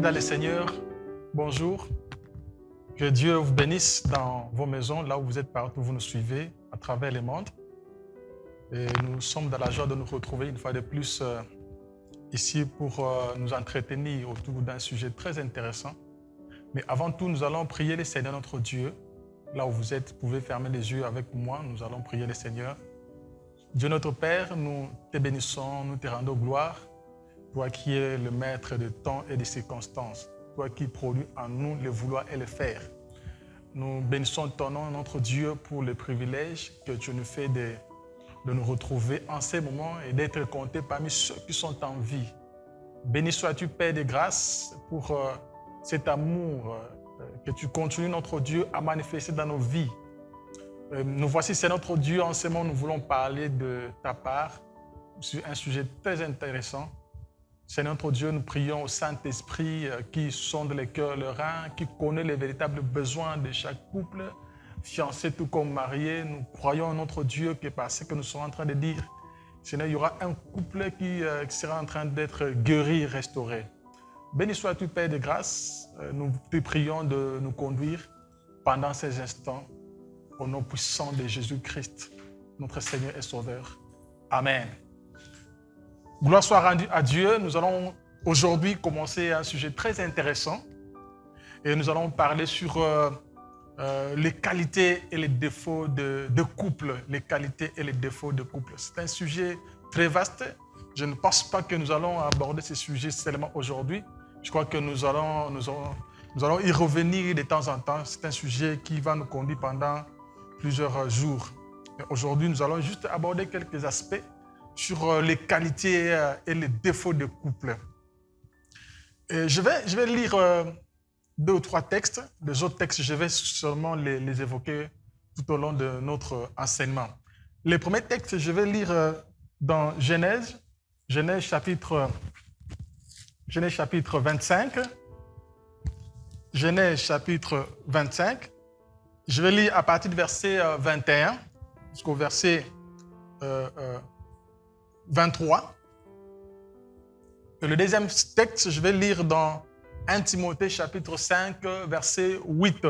dans le Seigneur, bonjour. Que Dieu vous bénisse dans vos maisons, là où vous êtes, partout où vous nous suivez, à travers les mondes. Et nous sommes dans la joie de nous retrouver une fois de plus ici pour nous entretenir autour d'un sujet très intéressant. Mais avant tout, nous allons prier le Seigneur notre Dieu. Là où vous êtes, vous pouvez fermer les yeux avec moi. Nous allons prier le Seigneur. Dieu notre Père, nous te bénissons, nous te rendons gloire. Toi qui es le maître de temps et de circonstances. Toi qui produis en nous le vouloir et le faire. Nous bénissons ton nom, notre Dieu, pour le privilège que tu nous fais de nous retrouver en ces moments et d'être comptés parmi ceux qui sont en vie. Béni sois-tu, Père de grâce, pour cet amour que tu continues, notre Dieu, à manifester dans nos vies. Nous voici, c'est notre Dieu. En ce moment, nous voulons parler de ta part sur un sujet très intéressant. C'est notre Dieu, nous prions au Saint-Esprit qui sonde les cœurs, les reins, qui connaît les véritables besoins de chaque couple, fiancé tout comme marié. Nous croyons en notre Dieu que par ce que nous sommes en train de dire, Seigneur, il y aura un couple qui sera en train d'être guéri, restauré. Béni sois-tu, Père de grâce. Nous te prions de nous conduire pendant ces instants au nom puissant de Jésus-Christ, notre Seigneur et Sauveur. Amen. Gloire soit rendue à Dieu. Nous allons aujourd'hui commencer un sujet très intéressant et nous allons parler sur les qualités et les défauts de couple. Les qualités et les défauts de couple. C'est un sujet très vaste. Je ne pense pas que nous allons aborder ce sujet seulement aujourd'hui. Je crois que nous allons y revenir de temps en temps. C'est un sujet qui va nous conduire pendant plusieurs jours. Aujourd'hui, nous allons juste aborder quelques aspects sur les qualités et les défauts de couple. Et je vais lire 2 ou 3 textes. Les autres textes, je vais seulement les évoquer tout au long de notre enseignement. Les premiers textes, je vais lire dans Genèse chapitre 25. Genèse chapitre 25. Je vais lire à partir du verset 21 jusqu'au verset 23. Et le deuxième texte, je vais lire dans 1 Timothée chapitre 5, verset 8.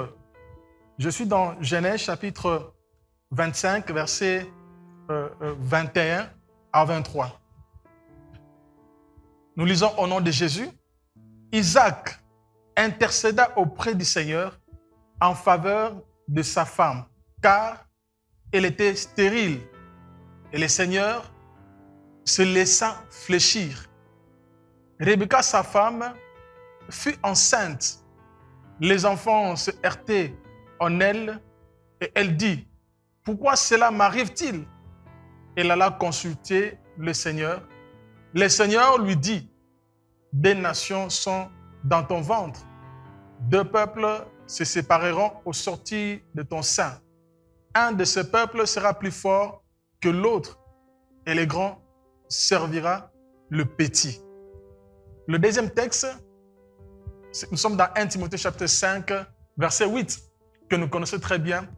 Je suis dans Genèse chapitre 25, verset 21 à 23. Nous lisons au nom de Jésus. Isaac intercéda auprès du Seigneur en faveur de sa femme, car elle était stérile. Et le Seigneur se laissa fléchir. Rebecca, sa femme, fut enceinte. Les enfants se heurtaient en elle et elle dit, « Pourquoi cela m'arrive-t-il » Elle alla consulter le Seigneur. Le Seigneur lui dit, « 2 nations sont dans ton ventre. 2 peuples se sépareront au sortir de ton sein. Un de ces peuples sera plus fort que l'autre et le grand servira le petit. » Le deuxième texte, nous sommes dans 1 Timothée chapitre 5, verset 8, que nous connaissons très bien,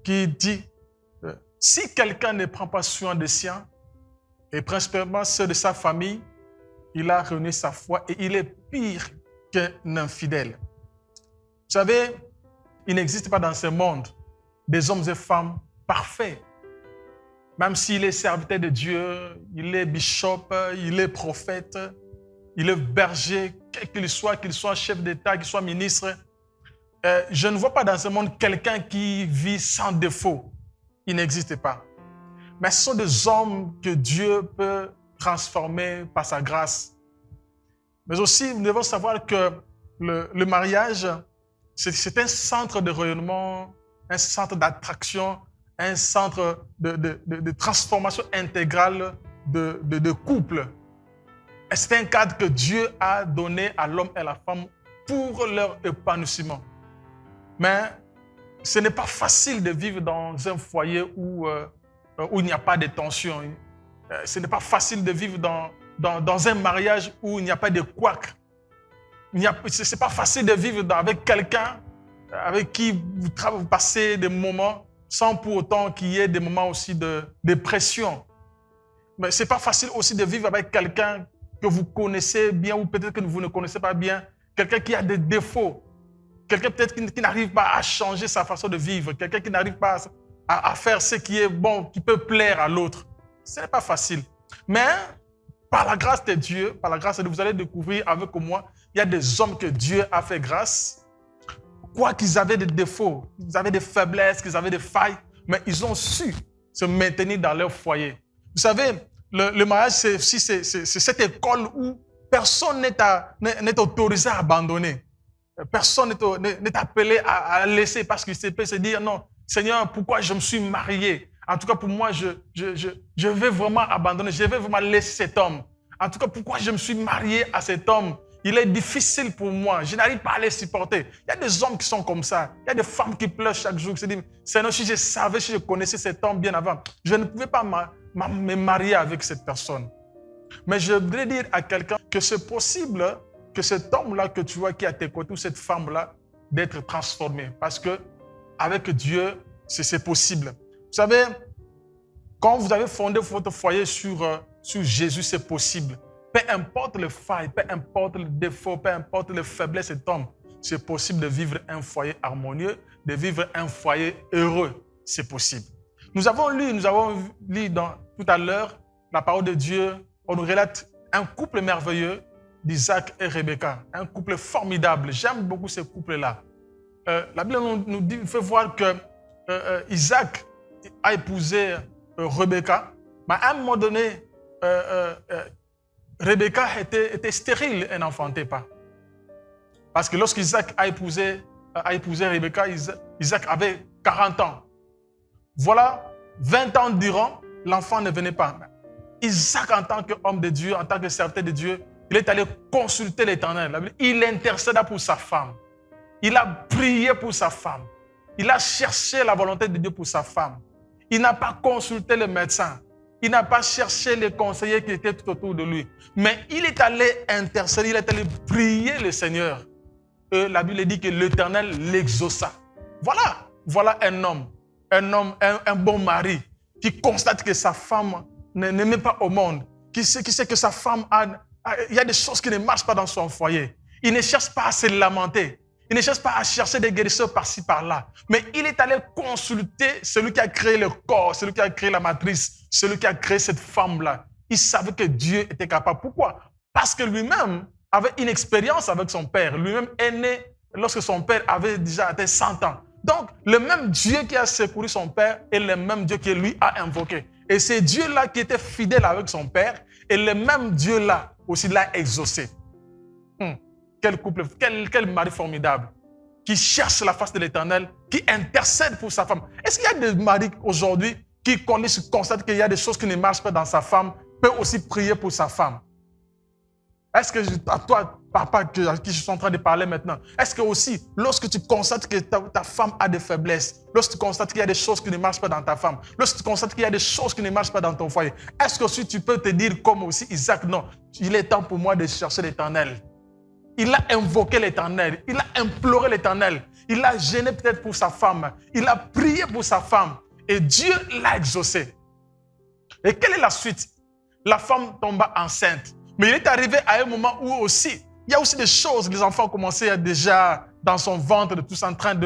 qui dit « Si quelqu'un ne prend pas soin des siens, et principalement ceux de sa famille, il a renié sa foi et il est pire qu'un infidèle. » Vous savez, il n'existe pas dans ce monde des hommes et femmes parfaits. Même s'il est serviteur de Dieu, il est bishop, il est prophète, il est berger, quel qu'il soit chef d'État, qu'il soit ministre. Je ne vois pas dans ce monde quelqu'un qui vit sans défaut. Il n'existe pas. Mais ce sont des hommes que Dieu peut transformer par sa grâce. Mais aussi, nous devons savoir que le mariage, c'est un centre de rayonnement, un centre d'attraction, un centre de transformation intégrale de couple. Et c'est un cadre que Dieu a donné à l'homme et à la femme pour leur épanouissement. Mais ce n'est pas facile de vivre dans un foyer où il n'y a pas de tension. Ce n'est pas facile de vivre dans un mariage où il n'y a pas de couac. Ce n'est pas facile de vivre avec quelqu'un avec qui vous passez des moments sans pour autant qu'il y ait des moments aussi de pression. Mais ce n'est pas facile aussi de vivre avec quelqu'un que vous connaissez bien ou peut-être que vous ne connaissez pas bien quelqu'un qui a des défauts, quelqu'un peut-être qui n'arrive pas à changer sa façon de vivre, quelqu'un qui n'arrive pas à faire ce qui est bon, qui peut plaire à l'autre. Ce n'est pas facile. Mais par la grâce de Dieu, vous allez découvrir avec moi, il y a des hommes que Dieu a fait grâce. Quoi qu'ils avaient des défauts, qu'ils avaient des faiblesses, qu'ils avaient des failles, mais ils ont su se maintenir dans leur foyer. Vous savez, le mariage, c'est cette école où personne n'est autorisé à abandonner. Personne n'est appelé à laisser parce qu'il peut se dire non, Seigneur, pourquoi je me suis marié? En tout cas, pour moi, je vais vraiment abandonner, je vais vraiment laisser cet homme. En tout cas, pourquoi je me suis marié à cet homme? Il est difficile pour moi, je n'arrive pas à les supporter. Il y a des hommes qui sont comme ça, il y a des femmes qui pleurent chaque jour, qui se disent, Seigneur, si je savais, si je connaissais cet homme bien avant, je ne pouvais pas me marier avec cette personne. Mais je voudrais dire à quelqu'un que c'est possible que cet homme-là que tu vois qui est à tes côtés, ou cette femme-là, d'être transformé. Parce que avec Dieu, c'est possible. Vous savez, quand vous avez fondé votre foyer sur Jésus, c'est possible. Peu importe les failles, peu importe les défauts, peu importe les faiblesses de cet homme, c'est possible de vivre un foyer harmonieux, de vivre un foyer heureux. C'est possible. Nous avons lu tout à l'heure la parole de Dieu. On nous relate un couple merveilleux d'Isaac et Rebecca. Un couple formidable. J'aime beaucoup ce couple-là. La Bible nous fait voir que Isaac a épousé Rebecca, mais à un moment donné, Rebecca était stérile et n'enfantait pas. Parce que lorsqu'Isaac a épousé Rebecca, Isaac avait 40 ans. Voilà, 20 ans durant, l'enfant ne venait pas. Isaac, en tant qu'homme de Dieu, en tant que serviteur de Dieu, il est allé consulter l'Éternel. Il intercéda pour sa femme. Il a prié pour sa femme. Il a cherché la volonté de Dieu pour sa femme. Il n'a pas consulté le médecin. Il n'a pas cherché les conseillers qui étaient tout autour de lui. Mais il est allé intercéder, il est allé prier le Seigneur. Et la Bible dit que l'Éternel l'exauça. Voilà un homme, un bon mari qui constate que sa femme ne met pas au monde, qui sait que sa femme il y a des choses qui ne marchent pas dans son foyer. Il ne cherche pas à se lamenter. Il ne cherche pas à chercher des guérisseurs par-ci, par-là. Mais il est allé consulter celui qui a créé le corps, celui qui a créé la matrice, celui qui a créé cette femme-là. Il savait que Dieu était capable. Pourquoi? Parce que lui-même avait une expérience avec son père. Lui-même est né lorsque son père avait déjà atteint 100 ans. Donc, le même Dieu qui a secouru son père est le même Dieu qui lui a invoqué. Et c'est Dieu-là qui était fidèle avec son père et le même Dieu-là aussi l'a exaucé. Quel couple, quel mari formidable qui cherche la face de l'Éternel, qui intercède pour sa femme. Est-ce qu'il y a des maris aujourd'hui qui constatent qu'il y a des choses qui ne marchent pas dans sa femme, peut aussi prier pour sa femme? Est-ce que, à toi, papa, à qui je suis en train de parler maintenant, est-ce que aussi, lorsque tu constates que ta femme a des faiblesses, lorsque tu constates qu'il y a des choses qui ne marchent pas dans ta femme, lorsque tu constates qu'il y a des choses qui ne marchent pas dans ton foyer, est-ce que aussi tu peux te dire comme aussi Isaac, non, il est temps pour moi de chercher l'Éternel. Il a invoqué l'Éternel, il a imploré l'Éternel, il a gêné peut-être pour sa femme, il a prié pour sa femme et Dieu l'a exaucé. Et quelle est la suite? La femme tomba enceinte. Mais il est arrivé à un moment où aussi, il y a aussi des choses, les enfants commençaient déjà dans son ventre, de tous en train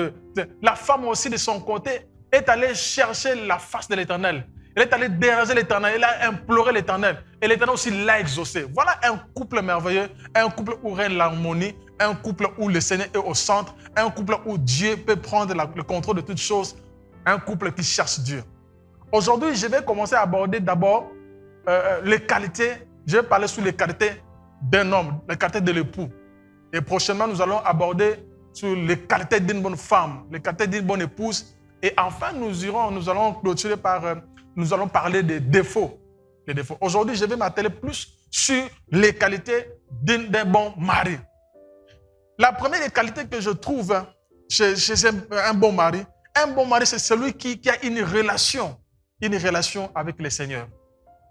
La femme aussi de son côté est allée chercher la face de l'Éternel. Elle est allée déranger l'Éternel, elle a imploré l'Éternel. Et l'Éternel aussi l'a exaucé. Voilà un couple merveilleux, un couple où règne l'harmonie, un couple où le Seigneur est au centre, un couple où Dieu peut prendre le contrôle de toutes choses, un couple qui cherche Dieu. Aujourd'hui, je vais commencer à aborder d'abord les qualités. Je vais parler sur les qualités d'un homme, les qualités de l'époux. Et prochainement, nous allons aborder sur les qualités d'une bonne femme, les qualités d'une bonne épouse. Et enfin, nous allons clôturer par... nous allons parler des défauts. Aujourd'hui, je vais m'atteler plus sur les qualités d'un bon mari. La première des qualités que je trouve chez un bon mari, c'est celui qui a une relation avec le Seigneur.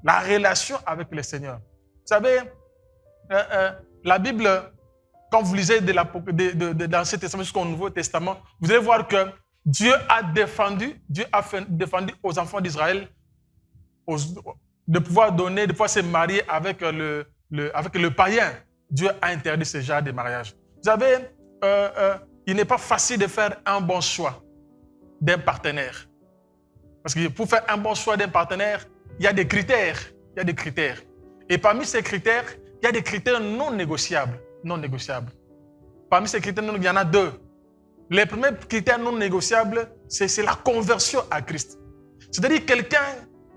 La relation avec le Seigneur. Vous savez, la Bible, quand vous lisez de l'Ancien Testament jusqu'au Nouveau Testament, vous allez voir que Dieu a défendu aux enfants d'Israël de pouvoir se marier avec le païen. Dieu a interdit ce genre de mariage. Vous savez, il n'est pas facile de faire un bon choix d'un partenaire. Parce que pour faire un bon choix d'un partenaire, il y a des critères. Il y a des critères. Et parmi ces critères, il y a des critères non négociables. Non négociables. Parmi ces critères, il y en a deux. Les premiers critères non négociables, c'est la conversion à Christ. C'est-à-dire quelqu'un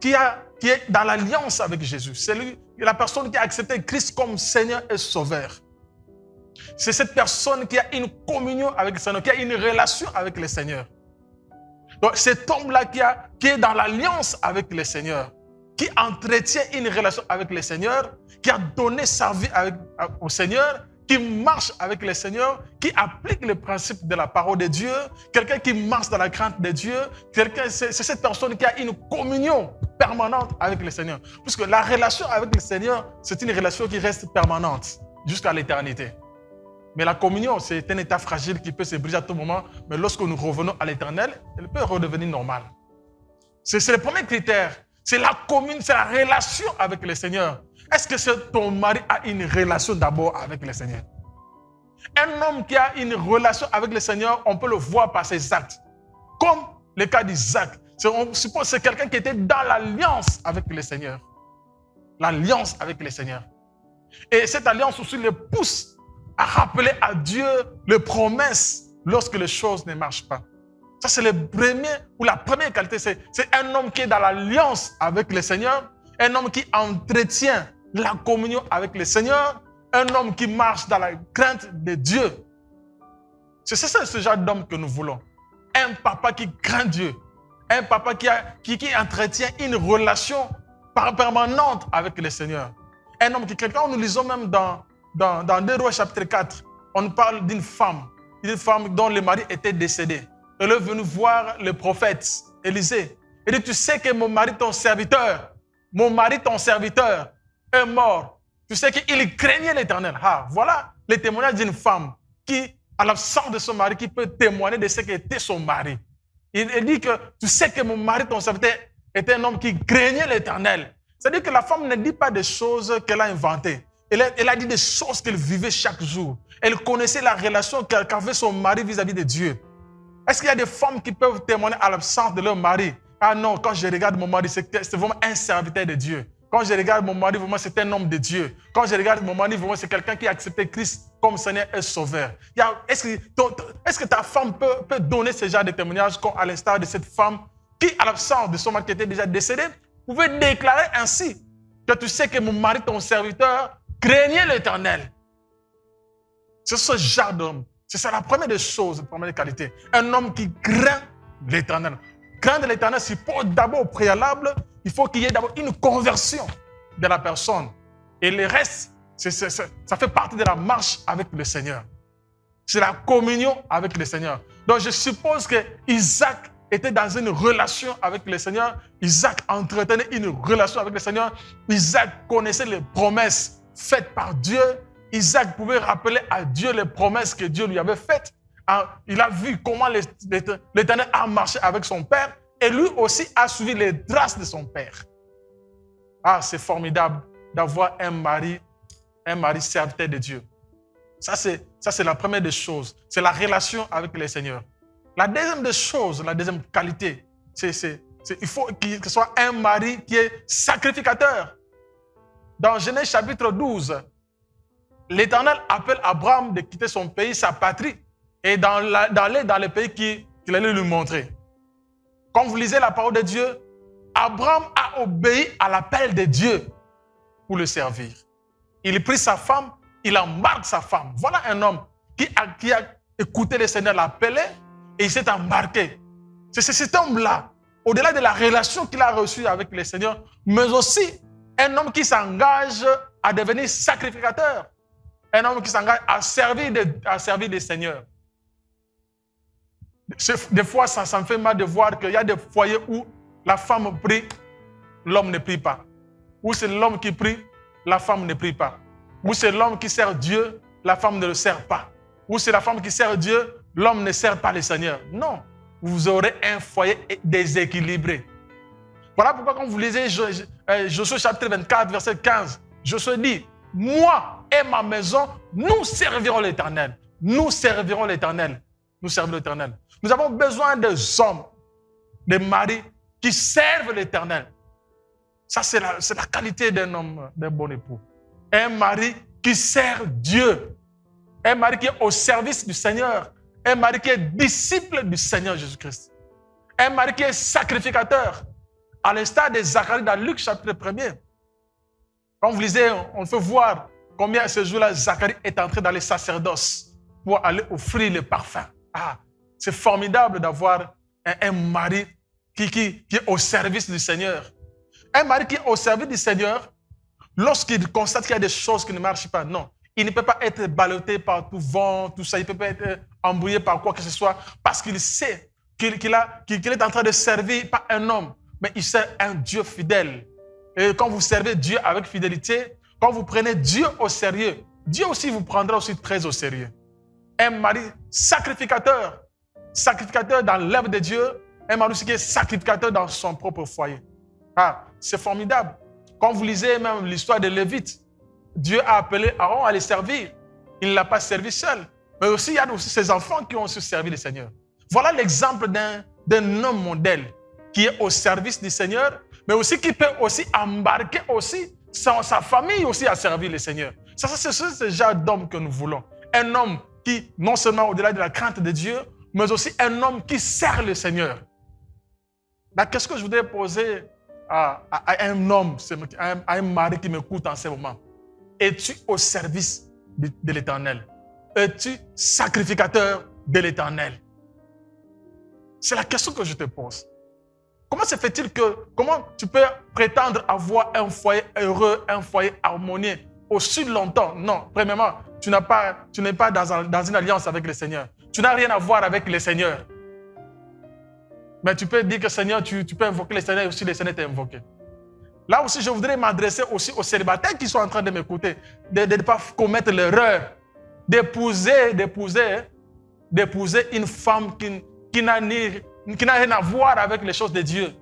qui est dans l'alliance avec Jésus. C'est la personne qui a accepté Christ comme Seigneur et Sauveur. C'est cette personne qui a une communion avec le Seigneur, qui a une relation avec le Seigneur. Donc cet homme-là qui est dans l'alliance avec le Seigneur, qui entretient une relation avec le Seigneur, qui a donné sa vie au Seigneur, qui marche avec le Seigneur, qui applique le principe de la parole de Dieu, quelqu'un qui marche dans la crainte de Dieu, c'est cette personne qui a une communion permanente avec le Seigneur. Puisque la relation avec le Seigneur, c'est une relation qui reste permanente jusqu'à l'éternité. Mais la communion, c'est un état fragile qui peut se briser à tout moment, mais lorsque nous revenons à l'éternel, elle peut redevenir normale. C'est le premier critère. C'est la communion, c'est la relation avec le Seigneur. Est-ce que ton mari a une relation d'abord avec le Seigneur? Un homme qui a une relation avec le Seigneur, on peut le voir par ses actes. Comme le cas d'Isaac. On suppose que c'est quelqu'un qui était dans l'alliance avec le Seigneur. L'alliance avec le Seigneur. Et cette alliance aussi le pousse à rappeler à Dieu les promesses lorsque les choses ne marchent pas. Ça, c'est la première qualité. C'est un homme qui est dans l'alliance avec le Seigneur, un homme qui entretient la communion avec le Seigneur, un homme qui marche dans la crainte de Dieu. C'est ce genre d'homme que nous voulons. Un papa qui craint Dieu, un papa qui entretient une relation permanente avec le Seigneur. Un homme qui, quand nous lisons même dans 2 Rois chapitre 4, on parle d'une femme dont le mari était décédé. Elle est venue voir le prophète Élisée. Elle dit, tu sais que mon mari, ton serviteur, est mort. Tu sais qu'il craignait l'Éternel. Ah, voilà le témoignage d'une femme qui, à l'absence de son mari, qui peut témoigner de ce qu'était son mari. Il dit que tu sais que mon mari, ton serviteur, était un homme qui craignait l'Éternel. C'est-à-dire que la femme ne dit pas des choses qu'elle a inventées. Elle a dit des choses qu'elle vivait chaque jour. Elle connaissait la relation qu'avait son mari vis-à-vis de Dieu. Est-ce qu'il y a des femmes qui peuvent témoigner à l'absence de leur mari? Ah non, quand je regarde mon mari, c'est vraiment un serviteur de Dieu. Quand je regarde mon mari, vraiment, c'est un homme de Dieu. Quand je regarde mon mari, vraiment, c'est quelqu'un qui a accepté Christ comme Seigneur et Sauveur. Est-ce que ta femme peut donner ce genre de témoignage à l'instar de cette femme qui, à l'absence de son mari qui était déjà décédé, pouvait déclarer ainsi que tu sais que mon mari, ton serviteur, craignait l'Éternel. C'est ce genre d'homme. C'est ça la première des choses, la première des qualités. Un homme qui craint l'Éternel. Craindre l'Éternel suppose d'abord au préalable, il faut qu'il y ait d'abord une conversion de la personne. Et le reste, ça fait partie de la marche avec le Seigneur. C'est la communion avec le Seigneur. Donc je suppose que Isaac était dans une relation avec le Seigneur. Isaac entretenait une relation avec le Seigneur. Isaac connaissait les promesses faites par Dieu. Isaac pouvait rappeler à Dieu les promesses que Dieu lui avait faites. Il a vu comment l'Éternel a marché avec son père et lui aussi a suivi les traces de son père. Ah, c'est formidable d'avoir un mari serviteur de Dieu. Ça, c'est la première des choses. C'est la relation avec le Seigneur. La deuxième des choses, la deuxième qualité, il faut qu'il soit un mari qui est sacrificateur. Dans Genèse chapitre 12, l'Éternel appelle Abraham de quitter son pays, sa patrie, et d'aller dans le pays qu'il allait lui montrer. Quand vous lisez la parole de Dieu, Abraham a obéi à l'appel de Dieu pour le servir. Il prit sa femme, il embarque sa femme. Voilà un homme qui a écouté le Seigneur l'appeler et il s'est embarqué. C'est cet homme-là, au-delà de la relation qu'il a reçue avec le Seigneur, mais aussi un homme qui s'engage à devenir sacrificateur. Un homme qui s'engage à servir le Seigneur. Des fois, ça me fait mal de voir qu'il y a des foyers où la femme prie, l'homme ne prie pas. Où c'est l'homme qui prie, la femme ne prie pas. Où c'est l'homme qui sert Dieu, la femme ne le sert pas. Où c'est la femme qui sert Dieu, l'homme ne sert pas le Seigneur. Non, vous aurez un foyer déséquilibré. Voilà pourquoi quand vous lisez Josué chapitre 24, verset 15, Josué dit, moi et ma maison, nous servirons l'Éternel. nous servirons l'Éternel. Nous servirons l'Éternel. Nous avons besoin des hommes, des maris qui servent l'Éternel. Ça, c'est la qualité d'un homme, d'un bon époux. Un mari qui sert Dieu. Un mari qui est au service du Seigneur. Un mari qui est disciple du Seigneur Jésus-Christ. Un mari qui est sacrificateur. À l'instar de Zacharie dans Luc chapitre 1er. Quand vous lisez, on peut voir combien ce jour-là, Zacharie est entré dans les sacerdoces pour aller offrir le parfum. Ah, c'est formidable d'avoir un mari qui est au service du Seigneur. Un mari qui est au service du Seigneur, lorsqu'il constate qu'il y a des choses qui ne marchent pas, non. Il ne peut pas être ballotté par tout vent, tout ça. Il ne peut pas être embrouillé par quoi que ce soit parce qu'il sait qu'il est en train de servir pas un homme, mais il sert un Dieu fidèle. Et quand vous servez Dieu avec fidélité, quand vous prenez Dieu au sérieux, Dieu aussi vous prendra aussi très au sérieux. Un mari sacrificateur dans l'œuvre de Dieu, un mari aussi qui est sacrificateur dans son propre foyer. Ah, c'est formidable. Quand vous lisez même l'histoire de Lévite, Dieu a appelé Aaron à les servir. Il ne l'a pas servi seul. Mais aussi, il y a aussi ses enfants qui ont aussi servi le Seigneur. Voilà l'exemple d'un homme modèle qui est au service du Seigneur, mais aussi qui peut aussi embarquer aussi sa famille aussi à servir le Seigneur. Ça, c'est ce genre d'homme que nous voulons. Un homme qui, non seulement au-delà de la crainte de Dieu, mais aussi un homme qui sert le Seigneur. La question que je voudrais poser à un homme, à un mari qui m'écoute en ce moment. Es-tu au service de l'Éternel? Es-tu sacrificateur de l'Éternel? C'est la question que je te pose. Comment se fait-il comment tu peux prétendre avoir un foyer heureux, un foyer harmonieux aussi longtemps? Non, premièrement, tu n'es pas dans une alliance avec le Seigneur. Tu n'as rien à voir avec le Seigneur. Mais tu peux dire que Seigneur, tu peux invoquer le Seigneur et aussi le Seigneur t'a invoqué. Là aussi, je voudrais m'adresser aussi aux célibataires qui sont en train de m'écouter, de ne pas commettre l'erreur d'épouser une femme qui n'a rien à voir avec les choses de Dieu.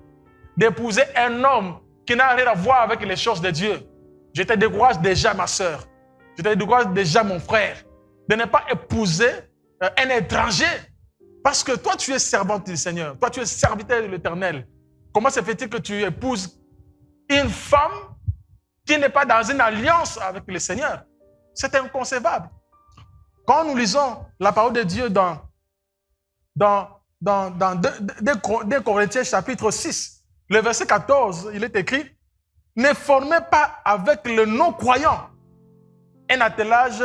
D'épouser un homme qui n'a rien à voir avec les choses de Dieu. Je te décourage déjà, ma soeur. Je te décourage déjà, mon frère, de ne pas épouser un étranger. Parce que toi, tu es servante du Seigneur. Toi, tu es serviteur de l'Éternel. Comment se fait-il que tu épouses une femme qui n'est pas dans une alliance avec le Seigneur? C'est inconcevable. Quand nous lisons la parole de Dieu dans 2 Corinthiens chapitre 6, le verset 14, il est écrit « Ne formez pas avec le non-croyant un attelage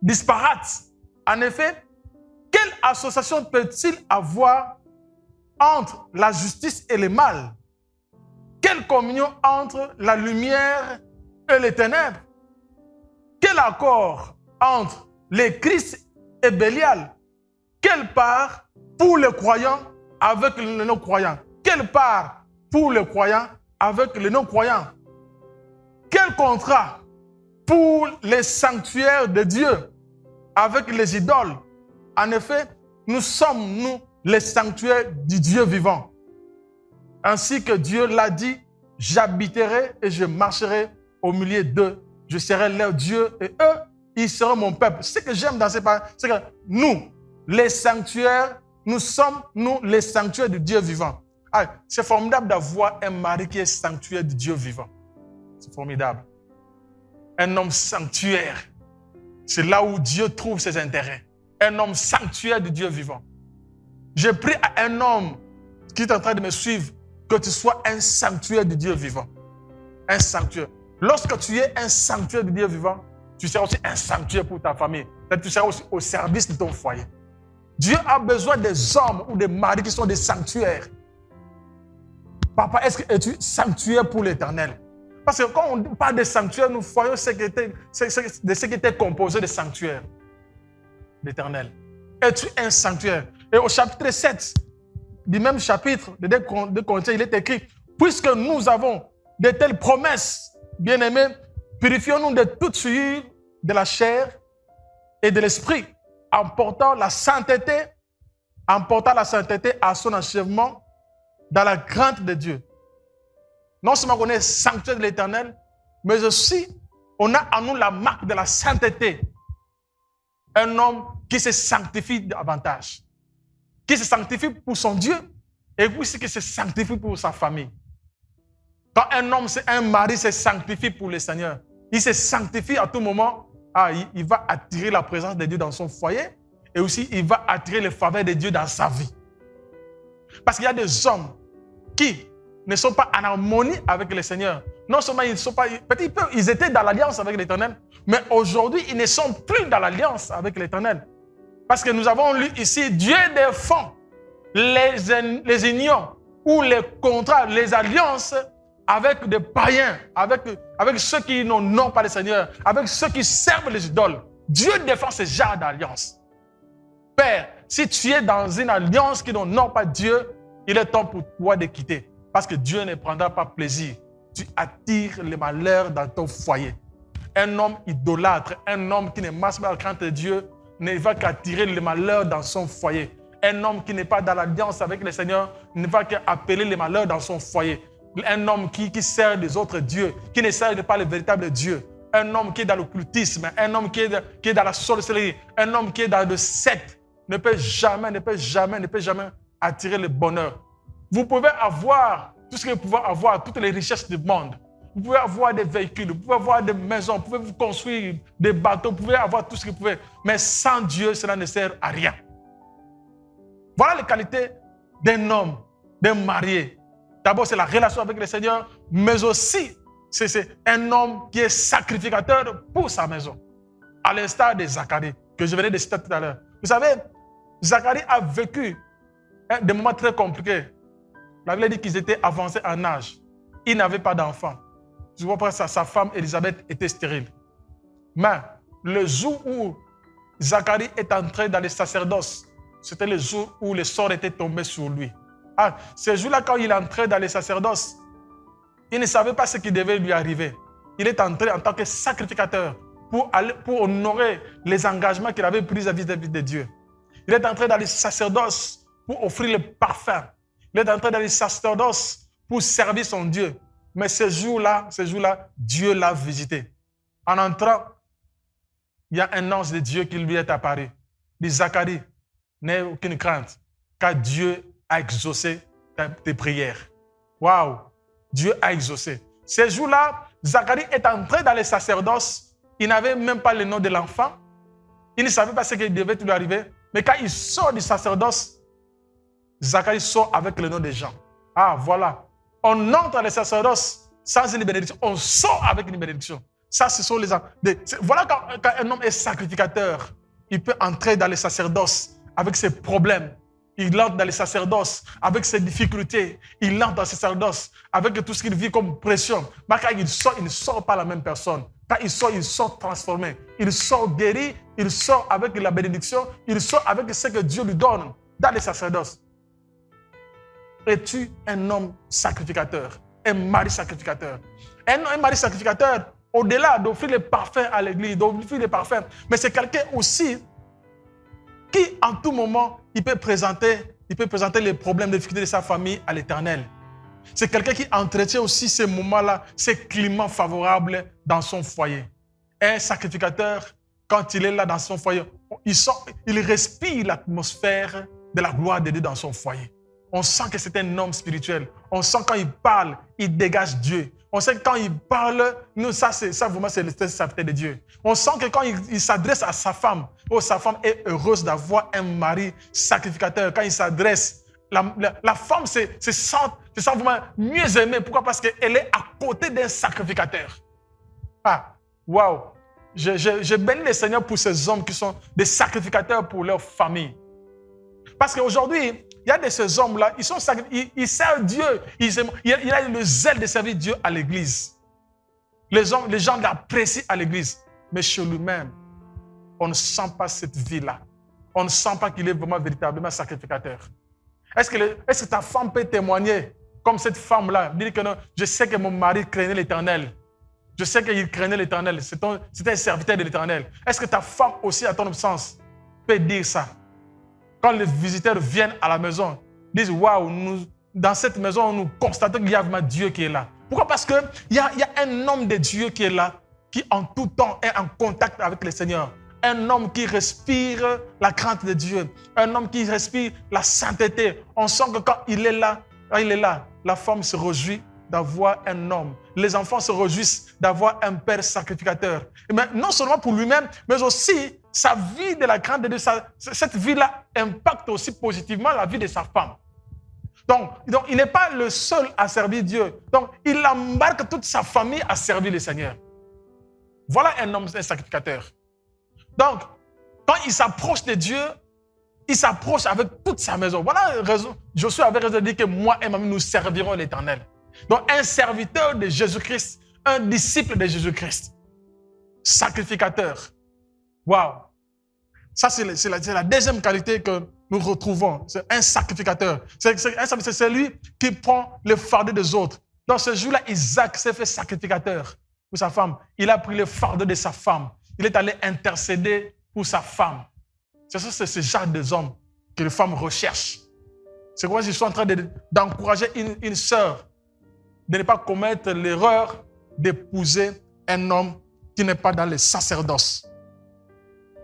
disparate. En effet, quelle association peut-il avoir entre la justice et le mal? Quelle communion entre la lumière et les ténèbres? Quel accord entre les Christ et Bélial? Quelle part pour les croyants avec les non-croyants? Quelle part pour les croyants avec les non-croyants? Quel contrat pour les sanctuaires de Dieu avec les idoles? En effet, nous sommes, nous, les sanctuaires du Dieu vivant. Ainsi que Dieu l'a dit, j'habiterai et je marcherai au milieu d'eux. Je serai leur Dieu et eux, ils seront mon peuple. Ce que j'aime dans ces paroles, c'est que nous, les sanctuaires, nous sommes, nous, les sanctuaires du Dieu vivant. Ah, c'est formidable d'avoir un mari qui est sanctuaire du Dieu vivant. C'est formidable. Un homme sanctuaire, c'est là où Dieu trouve ses intérêts. Un homme sanctuaire du Dieu vivant. Je prie à un homme qui est en train de me suivre que tu sois un sanctuaire du Dieu vivant. Un sanctuaire. Lorsque tu es un sanctuaire du Dieu vivant, tu seras aussi un sanctuaire pour ta famille. Tu seras aussi au service de ton foyer. Dieu a besoin des hommes ou des maris qui sont des sanctuaires. Papa, es-tu sanctuaire pour l'Éternel? Parce que quand on parle de sanctuaire, nous voyons ce qui était composé de sanctuaires. L'Éternel. Es-tu un sanctuaire? Et au chapitre 7 du même chapitre de 2 Corinthiens, il est écrit, puisque nous avons de telles promesses, bien-aimés, purifions-nous de toute souillure de la chair et de l'esprit, emportant la sainteté à son achèvement dans la crainte de Dieu. Non seulement on est sanctuaire de l'Éternel, mais aussi on a en nous la marque de la sainteté. Un homme qui se sanctifie davantage. Qui se sanctifie pour son Dieu et aussi qui se sanctifie pour sa famille. Quand un mari se sanctifie pour le Seigneur, il se sanctifie à tout moment. Il va attirer la présence de Dieu dans son foyer et aussi il va attirer le faveur de Dieu dans sa vie. Parce qu'il y a des hommes qui ne sont pas en harmonie avec le Seigneur. Non seulement ils ne sont pas, peut-être ils étaient dans l'alliance avec l'Éternel, mais aujourd'hui ils ne sont plus dans l'alliance avec l'Éternel. Parce que nous avons lu ici, Dieu défend les unions ou les contrats, les alliances avec des païens, avec ceux qui n'ont pas le Seigneur, avec ceux qui servent les idoles. Dieu défend ce genre d'alliance. Père, si tu es dans une alliance qui n'honore pas Dieu, il est temps pour toi de quitter. Parce que Dieu ne prendra pas plaisir. Tu attires le malheur dans ton foyer. Un homme idolâtre, un homme qui ne marche pas à la crainte de Dieu, ne va qu'attirer le malheur dans son foyer. Un homme qui n'est pas dans l'alliance avec le Seigneur ne va qu'appeler le malheur dans son foyer. Un homme qui sert des autres dieux, qui ne sert pas le véritable Dieu. Un homme qui est dans l'occultisme, un homme qui est dans la sorcellerie, un homme qui est dans le secte, ne peut jamais attirer le bonheur. Vous pouvez avoir tout ce que vous pouvez avoir, toutes les richesses du monde. Vous pouvez avoir des véhicules, vous pouvez avoir des maisons, vous pouvez vous construire des bateaux, vous pouvez avoir tout ce que vous pouvez. Mais sans Dieu, cela ne sert à rien. Voilà les qualités d'un homme, d'un marié. D'abord, c'est la relation avec le Seigneur, mais aussi, c'est un homme qui est sacrificateur pour sa maison. À l'instar de Zacharie, que je venais de citer tout à l'heure. Vous savez, Zacharie a vécu des moments très compliqués. La Bible dit qu'ils étaient avancés en âge. Il n'avait pas d'enfant. Je vois pas ça, sa femme Élisabeth était stérile. Mais le jour où Zacharie est entré dans le sacerdoce, c'était le jour où le sort était tombé sur lui. Ce jour-là, quand il entrait dans le sacerdoce, il ne savait pas ce qui devait lui arriver. Il est entré en tant que sacrificateur pour honorer les engagements qu'il avait pris vis-à-vis de Dieu. Il est entré dans le sacerdoce pour offrir le parfum. Il est entré dans le sacerdoce pour servir son Dieu. Mais ce jour-là, Dieu l'a visité. En entrant, il y a un ange de Dieu qui lui est apparu. Il dit, Zacharie, n'aie aucune crainte, car Dieu a exaucé tes prières. Waouh! Dieu a exaucé. Ce jour-là, Zacharie est entré dans le sacerdoce. Il n'avait même pas le nom de l'enfant. Il ne savait pas ce qui devait lui arriver. Mais quand il sort du sacerdoce, Zacharie sort avec le nom des gens. Voilà. On entre dans le sacerdoce sans une bénédiction. On sort avec une bénédiction. Ça, ce sont les gens. Voilà quand un homme est sacrificateur, il peut entrer dans le sacerdoce avec ses problèmes. Il entre dans le sacerdoce avec ses difficultés. Il entre dans le sacerdoce avec tout ce qu'il vit comme pression. Mais quand il ne sort pas la même personne. Quand il sort transformé. Il sort guéri, il sort avec la bénédiction, il sort avec ce que Dieu lui donne dans le sacerdoce. Es-tu un homme sacrificateur, un mari sacrificateur? Un mari sacrificateur, au-delà d'offrir les parfums à l'église, d'offrir les parfums, mais c'est quelqu'un aussi qui, en tout moment, il peut présenter les problèmes, les difficultés de sa famille à l'Éternel. C'est quelqu'un qui entretient aussi ces moments-là, ces climats favorables dans son foyer. Un sacrificateur, quand il est là dans son foyer, il respire l'atmosphère de la gloire de Dieu dans son foyer. On sent que c'est un homme spirituel. On sent quand il parle, il dégage Dieu. On sait que quand il parle, ça vraiment, c'est le serviteur de Dieu. On sent que quand il s'adresse à sa femme, sa femme est heureuse d'avoir un mari sacrificateur. Quand il s'adresse, la femme se sent vraiment mieux aimée. Pourquoi? Parce qu'elle est à côté d'un sacrificateur. Waouh! Je bénis le Seigneur pour ces hommes qui sont des sacrificateurs pour leur famille. Parce qu'aujourd'hui, il y a de ces hommes-là, ils servent Dieu. Il a le zèle de servir Dieu à l'église. Les gens l'apprécient à l'église. Mais chez lui-même, on ne sent pas cette vie-là. On ne sent pas qu'il est vraiment véritablement sacrificateur. Est-ce que ta femme peut témoigner comme cette femme-là? Dire que non, je sais que mon mari craignait l'Éternel. Je sais qu'il craignait l'Éternel. C'était un serviteur de l'Éternel. Est-ce que ta femme aussi, à ton absence, peut dire ça? Quand les visiteurs viennent à la maison, ils disent, waouh, dans cette maison, nous constatons qu'il y a vraiment Dieu qui est là. Pourquoi? Parce qu'il y a un homme de Dieu qui est là, qui en tout temps est en contact avec le Seigneur. un homme qui respire la crainte de Dieu, un homme qui respire la sainteté. On sent que quand il est là, la femme se réjouit d'avoir un homme. Les enfants se réjouissent d'avoir un père sacrificateur. Mais non seulement pour lui-même, mais aussi sa vie de la crainte de Dieu. Cette vie-là impacte aussi positivement la vie de sa femme. Donc il n'est pas le seul à servir Dieu. Donc, il embarque toute sa famille à servir le Seigneur. Voilà un homme, un sacrificateur. Donc, quand il s'approche de Dieu, il s'approche avec toute sa maison. Voilà la raison. Josué avait raison de dire que moi et ma famille, nous servirons l'Éternel. Donc, un serviteur de Jésus-Christ, un disciple de Jésus-Christ, sacrificateur. Waouh! Ça, c'est la deuxième qualité que nous retrouvons. C'est un sacrificateur. C'est celui qui prend le fardeau des autres. Dans ce jour-là, Isaac s'est fait sacrificateur pour sa femme. Il a pris le fardeau de sa femme. Il est allé intercéder pour sa femme. C'est ce genre d'hommes que les femmes recherchent. C'est pourquoi je suis en train d'encourager une sœur de ne pas commettre l'erreur d'épouser un homme qui n'est pas dans le sacerdoce.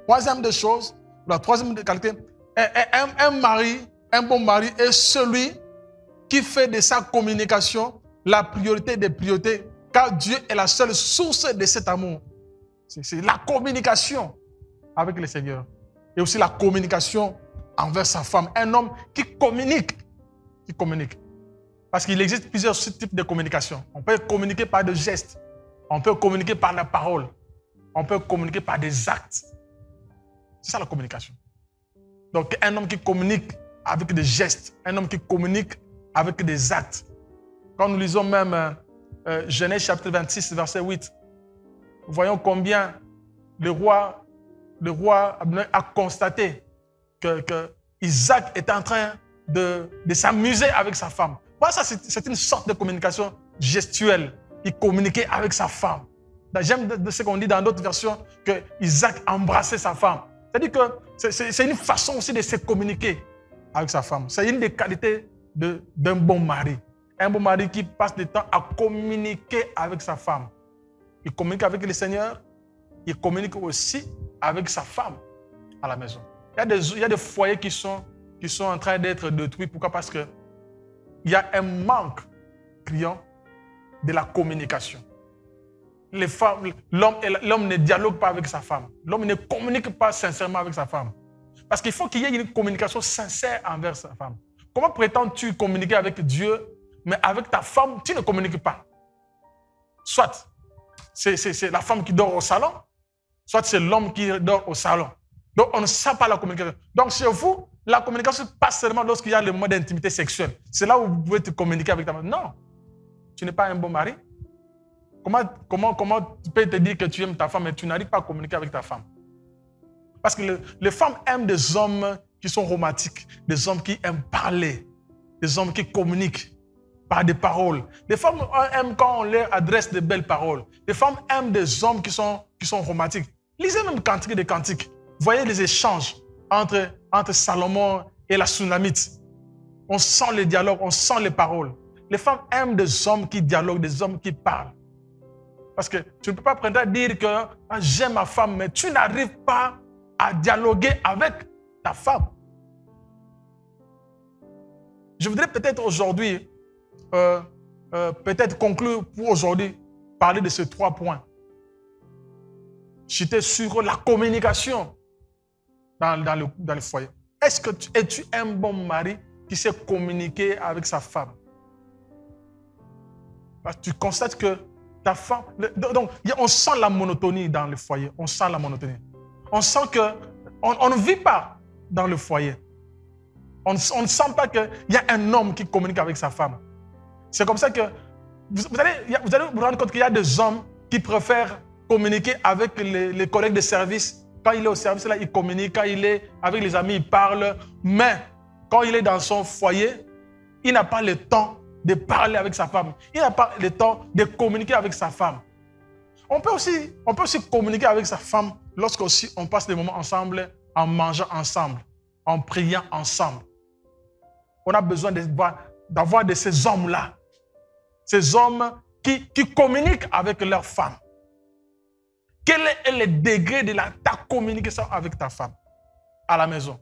Troisième des choses, la troisième des qualités, un bon mari est celui qui fait de sa communication la priorité des priorités, car Dieu est la seule source de cet amour. C'est la communication avec le Seigneur. Et aussi la communication envers sa femme. Un homme qui communique. Parce qu'il existe plusieurs types de communication. On peut communiquer par des gestes. On peut communiquer par la parole. On peut communiquer par des actes. C'est ça la communication. Donc un homme qui communique avec des gestes. Un homme qui communique avec des actes. Quand nous lisons même Genèse chapitre 26, verset 8, voyons combien le roi a constaté que Isaac était en train de s'amuser avec sa femme. Voilà, ça, c'est une sorte de communication gestuelle. Il communiquait avec sa femme. J'aime ce qu'on dit dans d'autres versions, que Isaac embrassait sa femme. C'est-à-dire que c'est une façon aussi de se communiquer avec sa femme. C'est une des qualités d'un bon mari. Un bon mari qui passe du temps à communiquer avec sa femme. Il communique avec le Seigneur, il communique aussi avec sa femme à la maison. Il y a des foyers qui sont en train d'être détruits. Pourquoi? Parce qu'il y a un manque criant de la communication. L'homme ne dialogue pas avec sa femme. L'homme ne communique pas sincèrement avec sa femme. Parce qu'il faut qu'il y ait une communication sincère envers sa femme. Comment prétends-tu communiquer avec Dieu, mais avec ta femme, tu ne communiques pas? Soit c'est la femme qui dort au salon, soit c'est l'homme qui dort au salon. Donc, on ne sent pas la communication. Donc, chez vous, la communication passe seulement lorsqu'il y a le mode d'intimité sexuelle. C'est là où vous pouvez te communiquer avec ta femme. Non, tu n'es pas un bon mari. Comment tu peux te dire que tu aimes ta femme, mais tu n'arrives pas à communiquer avec ta femme? Parce que les femmes aiment des hommes qui sont romantiques, des hommes qui aiment parler, des hommes qui communiquent par des paroles. Les femmes aiment quand on leur adresse de belles paroles. Les femmes aiment des hommes qui sont romantiques. Lisez même Cantique des Cantiques. Voyez les échanges entre Salomon et la Sunamite. On sent les dialogues, on sent les paroles. Les femmes aiment des hommes qui dialoguent, des hommes qui parlent. Parce que tu ne peux pas prétendre dire que j'aime ma femme, mais tu n'arrives pas à dialoguer avec ta femme. Je voudrais peut-être aujourd'hui, peut-être conclure pour aujourd'hui, parler de ces 3 points. J'étais sur la communication dans le foyer. Es-tu un bon mari qui sait communiquer avec sa femme? Parce que tu constates que ta femme... Donc, on sent la monotonie dans le foyer. On sent la monotonie. On sent qu'on ne vit pas dans le foyer. On ne sent pas qu'il y a un homme qui communique avec sa femme. C'est comme ça que vous allez vous rendre compte qu'il y a des hommes qui préfèrent communiquer avec les collègues de service. Quand il est au service, là, il communique. Quand il est avec les amis, il parle. Mais quand il est dans son foyer, il n'a pas le temps de parler avec sa femme. Il n'a pas le temps de communiquer avec sa femme. On peut aussi communiquer avec sa femme lorsque aussi on passe des moments ensemble, en mangeant ensemble, en priant ensemble. On a besoin d'avoir de ces hommes-là. Ces hommes qui communiquent avec leurs femmes. Quel est le degré de ta communication avec ta femme à la maison?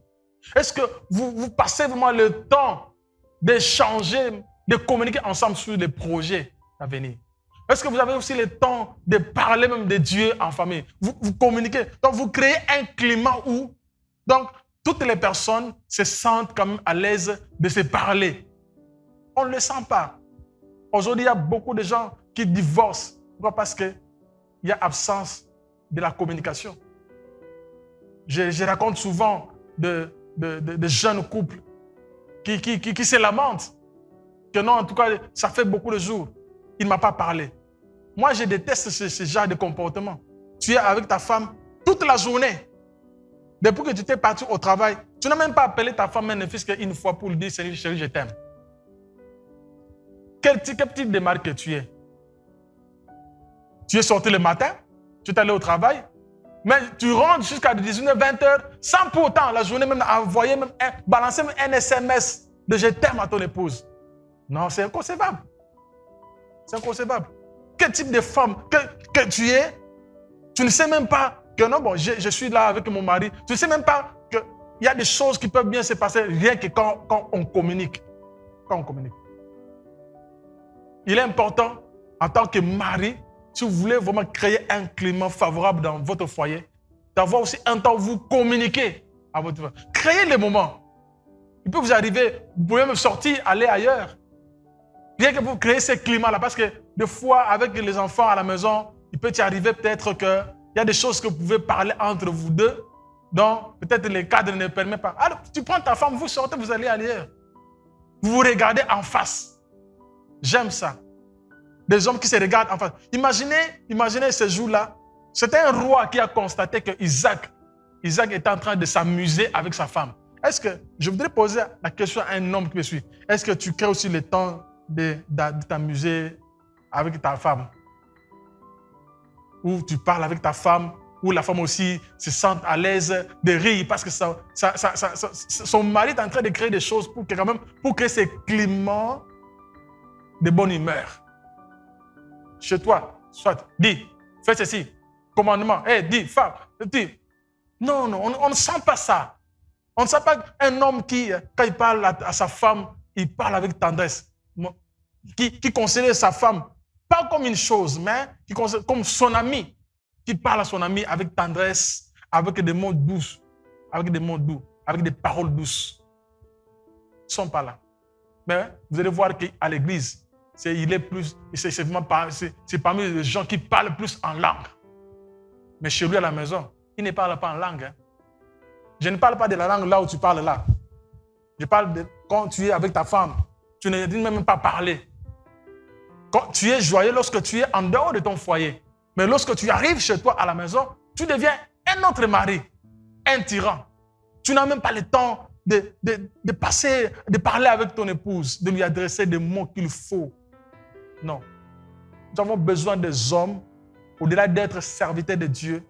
Est-ce que vous passez vraiment le temps d'échanger, de communiquer ensemble sur les projets à venir? Est-ce que vous avez aussi le temps de parler même de Dieu en famille? Vous communiquez. Donc, vous créez un climat où donc, toutes les personnes se sentent quand même à l'aise de se parler. On ne le sent pas. Aujourd'hui, il y a beaucoup de gens qui divorcent. Pourquoi? Parce qu'il y a absence de la communication. Je raconte souvent de jeunes couples qui se lamentent. Que non, en tout cas, ça fait beaucoup de jours. Il ne m'a pas parlé. Moi, je déteste ce genre de comportement. Tu es avec ta femme toute la journée. Depuis que tu t'es parti au travail, tu n'as même pas appelé ta femme, ne fût-ce qu'une fois pour lui dire, chérie, je t'aime. Quel type de mari que tu es? Tu es sorti le matin, tu es allé au travail, mais tu rentres jusqu'à 19h, 20h, sans pour autant la journée même envoyer, même balancer même un SMS de je t'aime à ton épouse. Non, c'est inconcevable. C'est inconcevable. Quel type de femme que tu es? Tu ne sais même pas que non, bon, je suis là avec mon mari. Tu ne sais même pas qu'il y a des choses qui peuvent bien se passer rien que quand on communique. Quand on communique. Il est important, en tant que mari, si vous voulez vraiment créer un climat favorable dans votre foyer, d'avoir aussi un temps où vous communiquez à votre femme. Créez les moments. Il peut vous arriver, vous pouvez même sortir, aller ailleurs. Bien que vous créez ce climat-là, parce que des fois, avec les enfants à la maison, il peut y arriver peut-être qu'il y a des choses que vous pouvez parler entre vous deux, dont peut-être le cadre ne permet pas. Alors, tu prends ta femme, vous sortez, vous allez ailleurs. Vous vous regardez en face. J'aime ça. Des hommes qui se regardent en face. Imaginez ce jour-là. C'était un roi qui a constaté que Isaac était en train de s'amuser avec sa femme. Est-ce que, je voudrais poser la question à un homme qui me suit. Est-ce que tu crées aussi le temps de t'amuser avec ta femme? Ou tu parles avec ta femme, ou la femme aussi se sent à l'aise de rire parce que son mari est en train de créer des choses pour créer ce climat de bonne humeur. Chez toi, soit, dis, fais ceci, commandement, dis, femme, dis. Non, on ne sent pas ça. On ne sent pas un homme qui, quand il parle à sa femme, il parle avec tendresse. Qui considère sa femme, pas comme une chose, mais qui considère comme son ami, qui parle à son ami avec tendresse, avec des mots doux, avec des paroles douces. Ils ne sont pas là. Mais vous allez voir qu'à l'église, c'est parmi les gens qui parlent plus en langue. Mais chez lui à la maison, il ne parle pas en langue. Hein. Je ne parle pas de la langue là où tu parles là. Je parle de quand tu es avec ta femme. Tu ne dis même pas parler. Quand tu es joyeux lorsque tu es en dehors de ton foyer. Mais lorsque tu arrives chez toi à la maison, tu deviens un autre mari, un tyran. Tu n'as même pas le temps de parler avec ton épouse, de lui adresser des mots qu'il faut. Non. Nous avons besoin des hommes, au-delà d'être serviteurs de Dieu.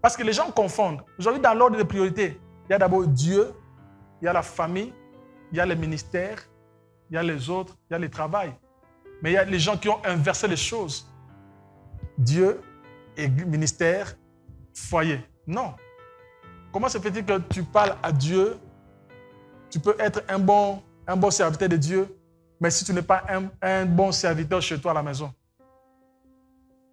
Parce que les gens confondent. Aujourd'hui, dans l'ordre des priorités, il y a d'abord Dieu, il y a la famille, il y a le ministère, il y a les autres, il y a le travail. Mais il y a les gens qui ont inversé les choses. Dieu, et ministère, foyer. Non. Comment se fait-il que tu parles à Dieu? Tu peux être un bon serviteur de Dieu, mais si tu n'es pas un bon serviteur chez toi à la maison.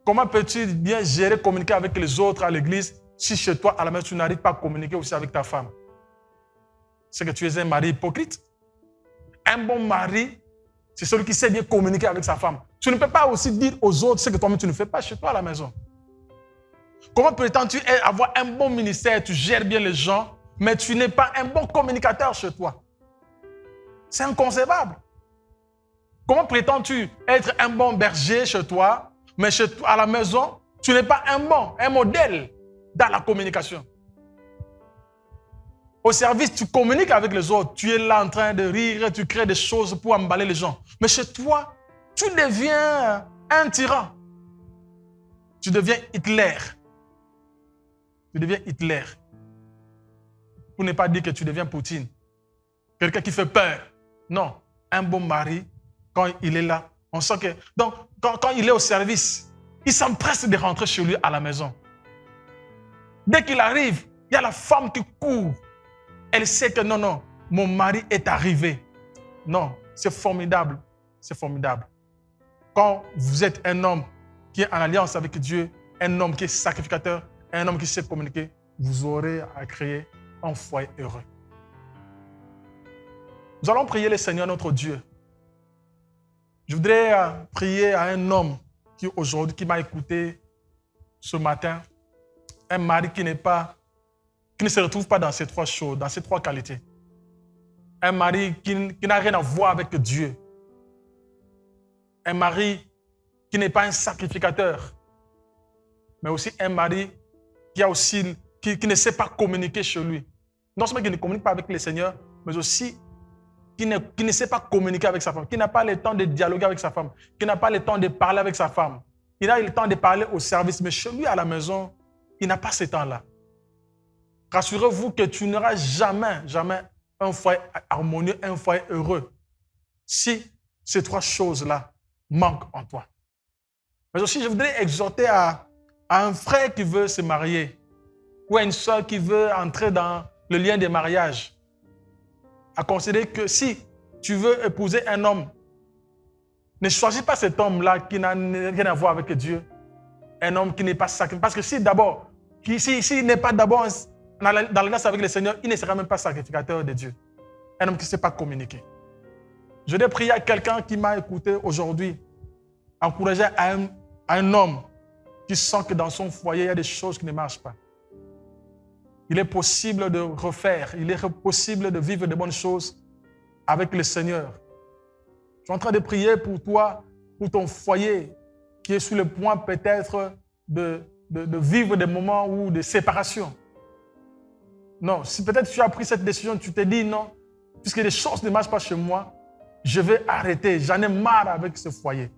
Comment peux-tu bien gérer, communiquer avec les autres à l'église si chez toi à la maison tu n'arrives pas à communiquer aussi avec ta femme? C'est que tu es un mari hypocrite. Un bon mari, c'est celui qui sait bien communiquer avec sa femme. Tu ne peux pas aussi dire aux autres ce que toi-même tu ne fais pas chez toi à la maison. Comment prétends-tu avoir un bon ministère, tu gères bien les gens, mais tu n'es pas un bon communicateur chez toi? C'est inconcevable. Comment prétends-tu être un bon berger chez toi, mais chez toi, à la maison, tu n'es pas un modèle dans la communication? Au service, tu communiques avec les autres, tu es là en train de rire, tu crées des choses pour emballer les gens. Mais chez toi, tu deviens un tyran. Tu deviens Hitler. Tu deviens Hitler. Pour ne pas dire que tu deviens Poutine. Quelqu'un qui fait peur. Non, un bon mari, quand il est là, on sent que... Donc, quand il est au service, il s'empresse de rentrer chez lui à la maison. Dès qu'il arrive, il y a la femme qui court. Elle sait que non, mon mari est arrivé. Non, c'est formidable. C'est formidable. Quand vous êtes un homme qui est en alliance avec Dieu, un homme qui est sacrificateur, un homme qui sait communiquer, vous aurez à créer un foyer heureux. Nous allons prier le Seigneur notre Dieu. Je voudrais prier à un homme qui aujourd'hui, qui m'a écouté ce matin, un mari qui ne se retrouve pas dans ces trois choses, dans ces trois qualités. Un mari qui n'a rien à voir avec Dieu. Un mari qui n'est pas un sacrificateur, mais aussi un mari qui ne sait pas communiquer chez lui. Non seulement qui ne communique pas avec le Seigneur, mais aussi qui ne sait pas communiquer avec sa femme, qui n'a pas le temps de dialoguer avec sa femme, qui n'a pas le temps de parler avec sa femme. Il a le temps de parler au service, mais chez lui à la maison, il n'a pas ce temps-là. Rassurez-vous que tu n'auras jamais un foyer harmonieux, un foyer heureux, si ces trois choses-là manquent en toi. Mais aussi, je voudrais exhorter à un frère qui veut se marier ou à une soeur qui veut entrer dans le lien de mariage, à considérer que si tu veux épouser un homme, ne choisis pas cet homme-là qui n'a rien à voir avec Dieu, un homme qui n'est pas sacrifié. Parce que s'il n'est pas d'abord dans l'alliance avec le Seigneur, il ne sera même pas sacrificateur de Dieu. Un homme qui ne sait pas communiquer. Je vais prier à quelqu'un qui m'a écouté aujourd'hui, encourager à un homme qui sent que dans son foyer, il y a des choses qui ne marchent pas. Il est possible de refaire, il est possible de vivre de bonnes choses avec le Seigneur. Je suis en train de prier pour toi, pour ton foyer, qui est sur le point peut-être de vivre des moments de séparation. Non, si peut-être tu as pris cette décision, tu te dis non, puisque les choses ne marchent pas chez moi, je vais arrêter, j'en ai marre avec ce foyer.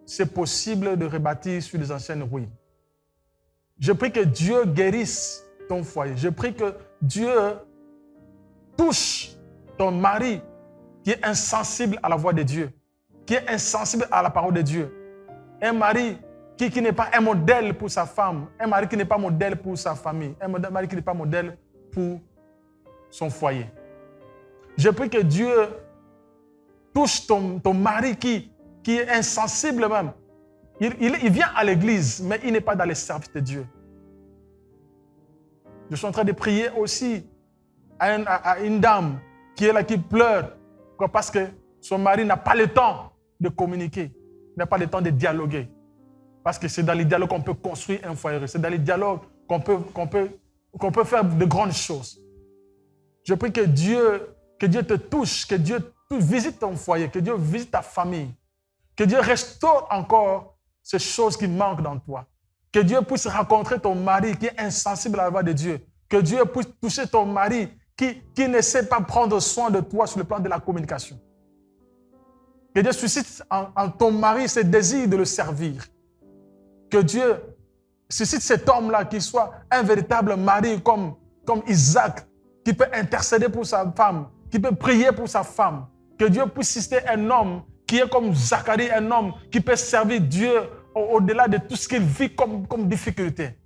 C'est possible de rebâtir sur les anciennes ruines. Je prie que Dieu guérisse ton foyer. Je prie que Dieu touche ton mari qui est insensible à la voix de Dieu, qui est insensible à la parole de Dieu. Un mari qui n'est pas un modèle pour sa femme, un mari qui n'est pas modèle pour sa famille, un mari qui n'est pas modèle pour son foyer. Je prie que Dieu touche ton mari qui est insensible même. Il vient à l'église, mais il n'est pas dans les services de Dieu. Je suis en train de prier aussi à une dame qui est là, qui pleure, parce que son mari n'a pas le temps de communiquer, n'a pas le temps de dialoguer. Parce que c'est dans les dialogues qu'on peut construire un foyer. C'est dans les dialogues qu'on peut faire de grandes choses. Je prie que Dieu te touche, que Dieu visite ton foyer, que Dieu visite ta famille, que Dieu restaure encore ces choses qui manquent dans toi. Que Dieu puisse rencontrer ton mari qui est insensible à la voix de Dieu. Que Dieu puisse toucher ton mari qui ne sait pas prendre soin de toi sur le plan de la communication. Que Dieu suscite en ton mari ce désir de le servir. Que Dieu suscite cet homme-là qui soit un véritable mari comme Isaac, qui peut intercéder pour sa femme, qui peut prier pour sa femme. Que Dieu puisse susciter un homme qui est comme Zacharie, un homme qui peut servir Dieu au-delà de tout ce qu'il vit comme difficulté.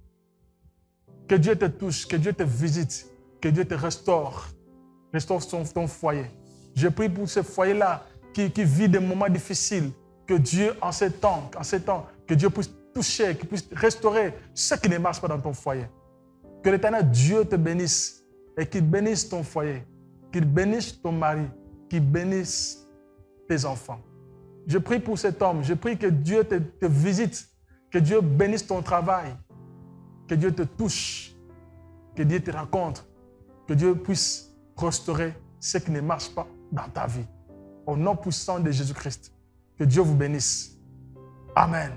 Que Dieu te touche, que Dieu te visite, que Dieu te restaure ton foyer. Je prie pour ce foyer-là qui vit des moments difficiles, que Dieu, en ces temps, que Dieu puisse toucher, qu'il puisse restaurer ce qui ne marche pas dans ton foyer. Que l'Éternel Dieu te bénisse et qu'il bénisse ton foyer, qu'il bénisse ton mari, qu'il bénisse tes enfants. Je prie pour cet homme, je prie que Dieu te visite, que Dieu bénisse ton travail, que Dieu te touche, que Dieu te rencontre, que Dieu puisse restaurer ce qui ne marche pas dans ta vie. Au nom puissant de Jésus-Christ, que Dieu vous bénisse. Amen.